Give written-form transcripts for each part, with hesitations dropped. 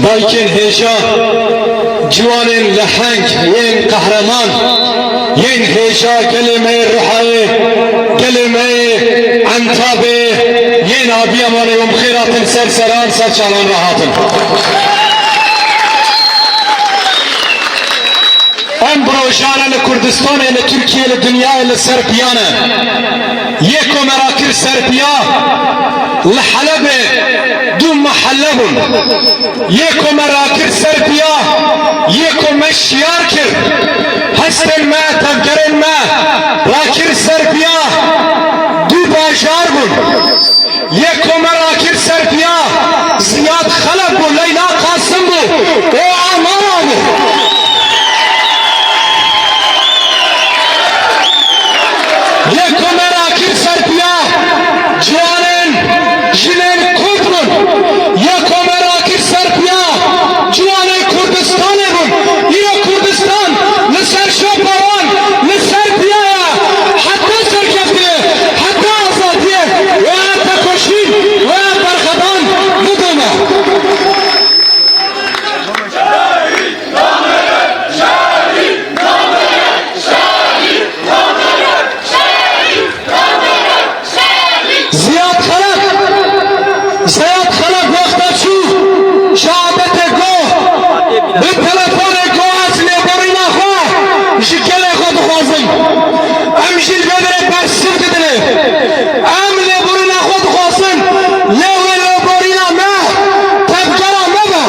بلکن هیچا جوان لحنگ ین قهرمان ین هیچا کلمه روحای کلمه انتابه ین آبی امانه و مخیرات سرسران سرچالان راحتن ام بروجانه لکردستان لترکیه لدنیا لسربیانه یکو مراکر سربیا لحلب دو محلبون یکو مراکر سربیا یکو مشیار کر هستن ما تفکرن ما راکر سربیا دو باجار بون یکو مراکر سربیا زیاد خلق بون لیلا قاسم بون و آمانا بون یکو مراکر سربیا جوانن جنن کردن یکو مراکر سربیا جوانن کردستان بون ایرو کردستان لسر شوپوان لسر بیایا حتی سرکفته حتی آزادیه و حتی کشین و برخدان بدونه زیاد خلق وقت شو شعبت گو به تلفن گو از لیبرینا خواه جکل خود خوازم ام جل بدره برسل کدنه ام لیبرینا خود خوازم لیوه لیبرینا ما تبگرا مبا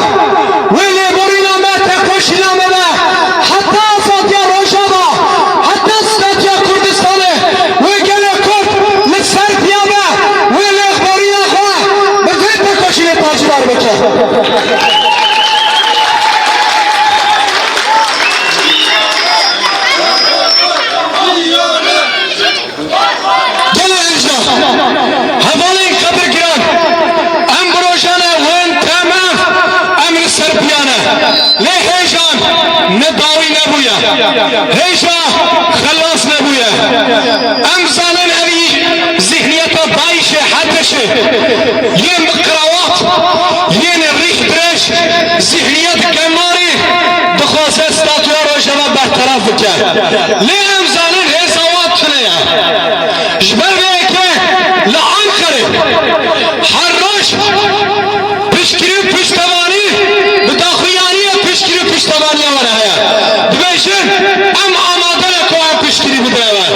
و لیبرینا ما تکوشینا مبا حتی آزادیا روشادا حتی استاتیا کردستانه و گل کرد لسر پیابه و لیبرینا خواه بکشید تاجدار بکن گل اینجا حواله این خبر گران ام بروشانه وین تمام امر سربیانه لی هیجان نداوی نبویا هیجا خلاص نبویا ام زانن اوی ذهنیتا بایشه حدشه یه مقراوات یه ریخ درش ذهنیت کماری دخواست استاتوار و شما برطرف بکن لی ام زانن هزاوات چنه یا جبر بیه که لعان خره هر روش پشکری و پشتوانی بداخویانی پشکری و پشتوانی آوره هیا دبیشن ام آماده لکو ام پشکری بدره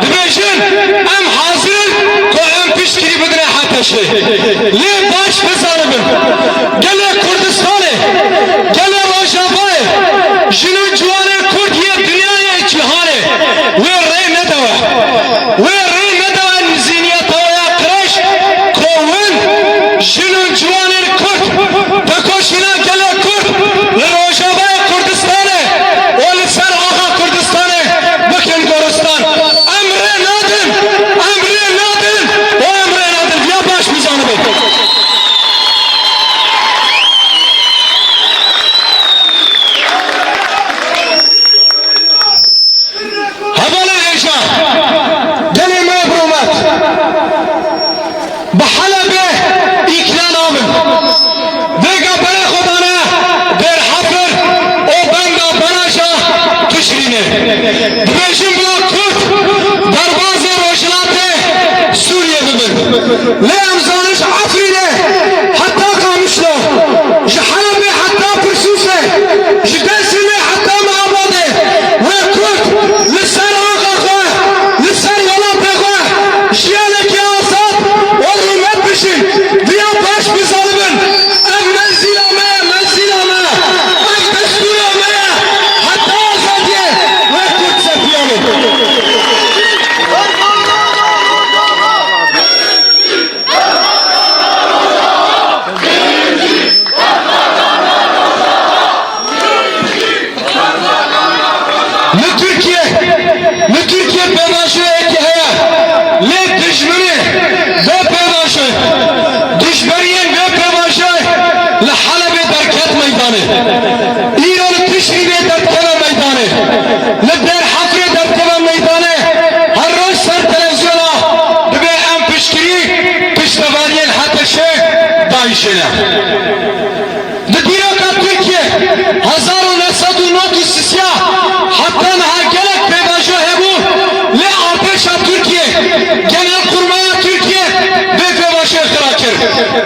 دبیشن ام حاضر کو ام پشکری بدره حتشه لی باش بزاره بم گله کردستانه گله روشافای جنو جوانه کردیه دنیای جهانه و ری ندوه و ری ندوه نزینیت هایا قرش کوون جنو جوانه کرد بکشینا گله کرد لروشافای کردستانه و لسر آقا کردستانه بکن گورستان امر نادن و امر نادن یا باش بزانه بم حواله ایشا دلی مبرومت بحلبه ایکلان آمن دیگه برای خدانه در حفر او بنگا بناشا تشرینه دبیشن بلا کرد درباز روشنات سوریه ببن لی امزانش عفرینه حتی قامشلو جحلبه حتی پرسوسه جدسینه حتی معباده و کرد لسر آقا خواه لسر ولاد خواه جیانه که آزاد و رومت بشین بیا باش بزالبن ام منزیل آمه ام دستور آمه حتی آزادیه و کرد سفیانه Türkiye pedaşı eki haya le düşmeni ve pedaşı düşmeniyen ve pedaşı le Halebe derket meydanı İran Tişri'de derkeve meydanı le der Hafre derkeve meydanı her roz ser televizyona ve en pişkiri piştevaniyen hateşe dayışına de dirak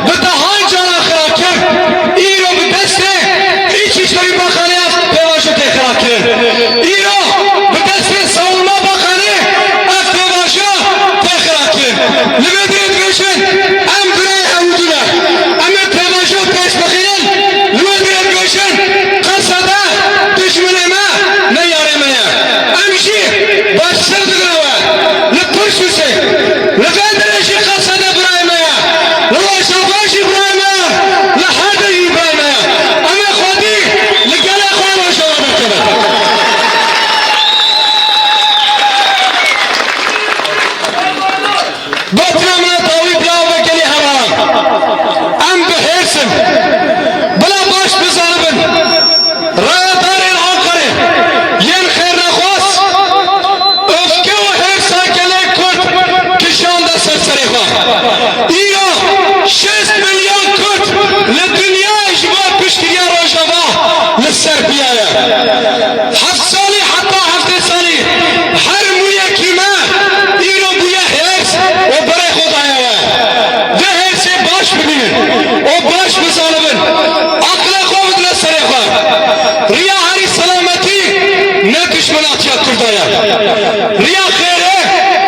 به های جانا خراب کرد ای رو به دسته هیچ چیزی بخانه از پیواشو تخراب کرد ای رو به دسته سالما بخانه از پیواشو تخراب کرد لبدرد گوشن ام برای حمودونا اما پیواشو پیش بخیرن لبدرد گوشن قصده دشمن ما نیاره منه امشی باشتر دگنوه لپرشوشه لبدرشی قصده برای منه لواشافاشی برای منه لحدی برای منه اما خودی لگل اخوان وشوه بکنه بطنا من طاوی بلاو بکلی همان ام بحرسم بلا باش بزانبن رای دارین آقاره ین خیر نخواست افکه و حرسا کلی کرد کشان دا سرسری خواه ایرا 6 میلیون کرد لدنیا اجبا پشتریا روشوا لسر بیایا 7 سالی حتی 7 سالی هر مویه کیما ایرو بویا حرس و برای خود آیا ده حرسی باش ببینن و باش بزانبن عقل خوبت لسر خواه ریا هری سلامتی نه دشمناتی کردایا ریا خیره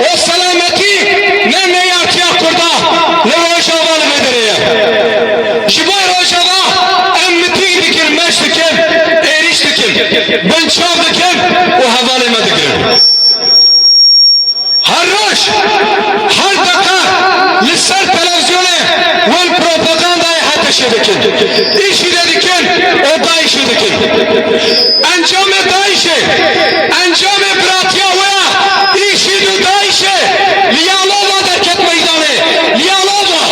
و سلامتی نه نیاتی کردا لروشاوا لبدریه جبای روشاوا امتی دکن مش دکن ایریش دکن بنچاو دکن و حوالی ما دکن هر روش هر دقیقه لسر تلویزیونه ون پروپاگاندای حتشی دکن ایشی دکن و دایشی دکن انجام دایشه انجام براتیا ویا ایشی دو دایشه لیالووا درکت میدانه لیالووا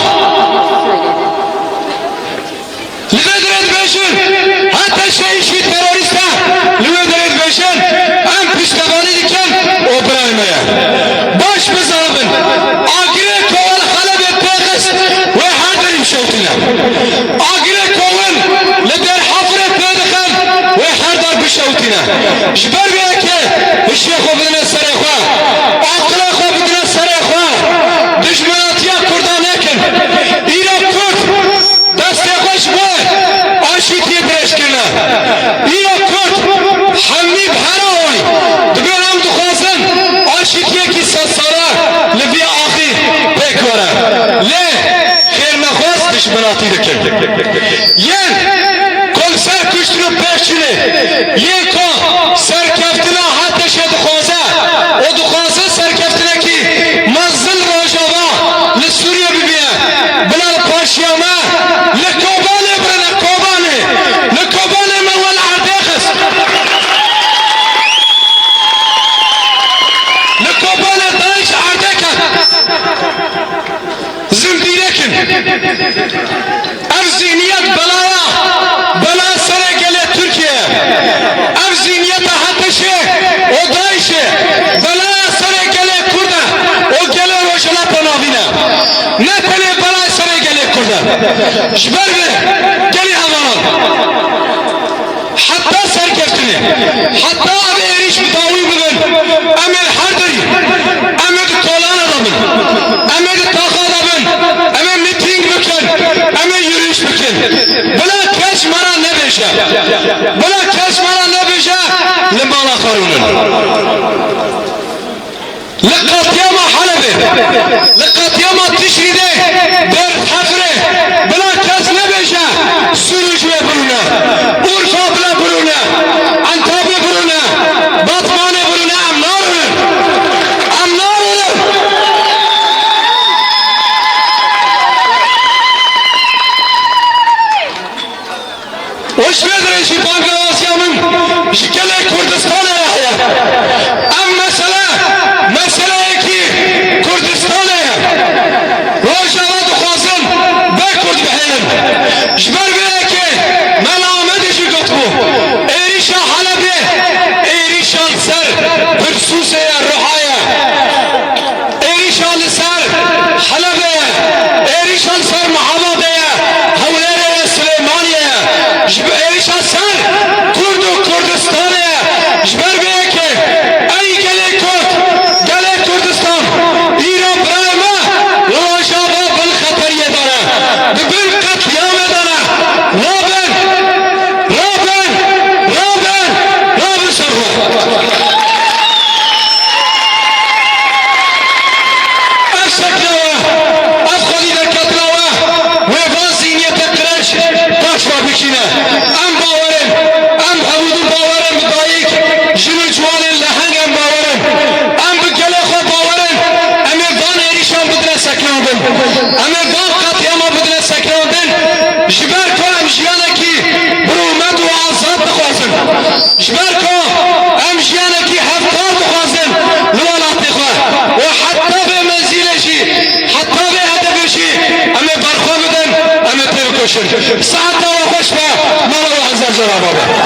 لبدرد بشن حتی شیشی تروریستا لبدرد بشن ام پشتوانی دکن و برای میا باش بزنبن آگره کول خلب پیغست و هر دریم شوتینا آگره کول لدر حفر پیدخن و هر در بشوتینا جبر بیا که هشی خوب بدن سر خواه عقل خوب بدن سر خواه دشمناتی کردان نکن ایرا کرد دست خوش بود آشیتی برش کنه ایرا کرد حمی بهراوی دبیر هم دخوازن آشیتی که 100 ساله لبی آخی بکوره لی خیر نخواست دشمناتی دکن ین کل سر کشتن و پیشچنه ین که سرکفتنا حتی شه دخوازه و دخوازه سرکفتنه کی مزل روشاوا لسوریه ببینه بلال پاشیامه لکوبانه برنه کوبانه لکوبانه مول عردیخس لکوبانه دایش عردیکن زندیرکن ام ذهنیت بلایا بلا سره گله ترکیه ام ذهنیت حتشه و دایشه بلا سره گله کرده و گله روشلا پناهینه نه تنه بلا سره گله کرده جبر به گلی همان حتی سرکفتنه حتی اب ایریش متاوی بگن امل هر داری امل کولان adamın امل تاخ adamın امل میتینگ بکن امل یوریش بکن بلا کش مرا نبیشه بلا کش مرا نبیشه لمالا خارونن لقاتياما حلبه لقاتياما تشريده بر حفره بلا کس نبیشه سروش برونا اورفا بلا برونا انتاب برونا باطمان برونا امنارونه وش بدرشی بانگلادیشیامın şikele Kurdistan'a ya am mesele ki Kurdistan'a Rojava dukhazın be Kurd behelen jber be ki melamet işi gotbu erişa Halep'e erişa ser Pürsus'e ruhaya erişa ser Halep'e erişa ser Muhammed'e Havlere Süleymaniye erişa ser Kurdistan'a jber be ki زرابه